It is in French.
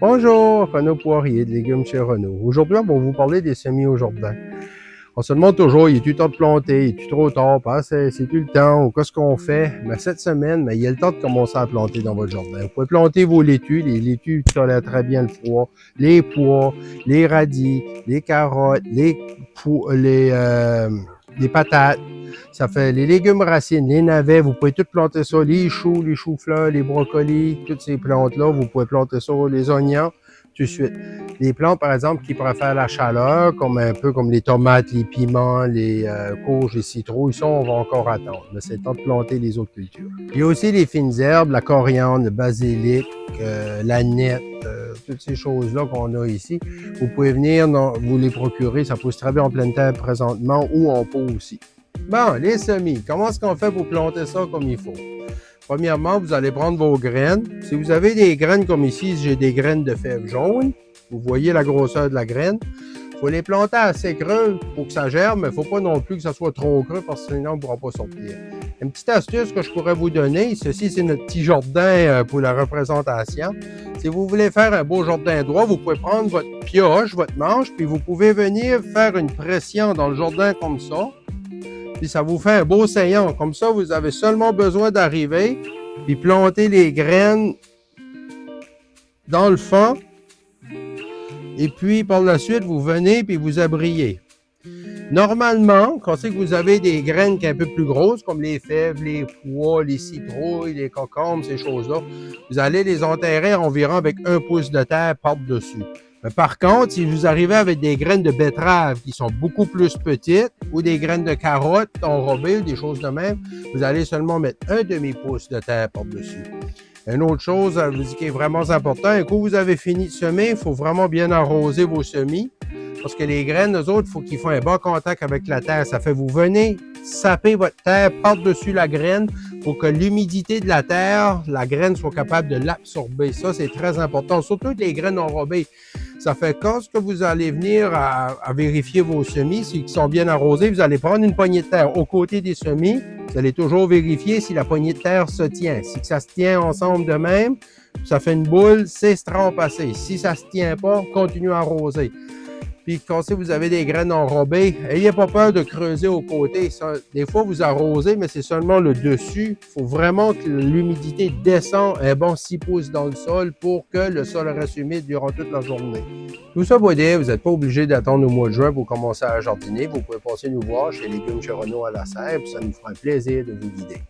Bonjour, Renaud Poirier de Légumes chez Renaud. Aujourd'hui, on va vous parler des semis au jardin. On se demande toujours, il est-tu temps de planter, il est-tu trop tard, c'est-tu le temps, ou qu'est-ce qu'on fait? Mais cette semaine, il y a le temps de commencer à planter dans votre jardin. Vous pouvez planter vos laitues, les laitues tolèrent très bien le froid, les pois, les radis, les carottes, les patates. Ça fait les légumes racines, les navets, vous pouvez tout planter ça, les choux-fleurs, les brocolis, toutes ces plantes-là, vous pouvez planter ça, les oignons, tout de suite. Les plantes, par exemple, qui préfèrent la chaleur, comme un peu comme les tomates, les piments, les courges, les citrouilles, ça, on va encore attendre. Mais c'est le temps de planter les autres cultures. Il y a aussi les fines herbes, la coriandre, le basilic, l'aneth, toutes ces choses-là qu'on a ici. Vous pouvez venir vous les procurer, ça pousse très bien en pleine terre présentement ou en pot aussi. Bon, les semis, comment est-ce qu'on fait pour planter ça comme il faut? Premièrement, vous allez prendre vos graines. Si vous avez des graines comme ici, j'ai des graines de fèves jaunes, vous voyez la grosseur de la graine. Il faut les planter assez creux pour que ça germe, mais il ne faut pas non plus que ça soit trop creux parce que sinon on ne pourra pas sortir. Une petite astuce que je pourrais vous donner, ceci c'est notre petit jardin pour la représentation. Si vous voulez faire un beau jardin droit, vous pouvez prendre votre pioche, votre manche, puis vous pouvez venir faire une pression dans le jardin comme ça. Puis ça vous fait un beau saillant. Comme ça, vous avez seulement besoin d'arriver puis planter les graines dans le fond. Et puis, par la suite, vous venez puis vous abriez. Normalement, quand c'est que vous avez des graines qui sont un peu plus grosses, comme les fèves, les pois, les citrouilles, les concombres, ces choses-là, vous allez les enterrer environ avec 1 pouce de terre par-dessus. Mais par contre, si vous arrivez avec des graines de betterave qui sont beaucoup plus petites ou des graines de carottes enrobées ou des choses de même, vous allez seulement mettre 1 demi-pouce de terre par-dessus. Une autre chose qui est vraiment important, un coup vous avez fini de semer, il faut vraiment bien arroser vos semis parce que les graines, eux autres, il faut qu'ils fassent un bon contact avec la terre. Ça fait vous venez saper votre terre par-dessus la graine pour que l'humidité de la terre, la graine soit capable de l'absorber. Ça, c'est très important, surtout les graines enrobées. Ça fait quand vous allez venir à vérifier vos semis, s'ils sont bien arrosés, vous allez prendre une poignée de terre aux côtés des semis. Vous allez toujours vérifier si la poignée de terre se tient. Si ça se tient ensemble de même, ça fait une boule, c'est passé. Si ça ne se tient pas, continuez à arroser. Puis quand vous avez des graines enrobées, n'ayez pas peur de creuser aux côtés. Ça, des fois, vous arrosez, mais c'est seulement le dessus. Il faut vraiment que l'humidité descende un bon 6 pouces dans le sol pour que le sol reste humide durant toute la journée. Tout ça pour dire, vous n'êtes pas obligé d'attendre au mois de juin pour commencer à jardiner. Vous pouvez passer nous voir chez Légumes chez Renaud à la Serre, puis ça nous fera un plaisir de vous guider.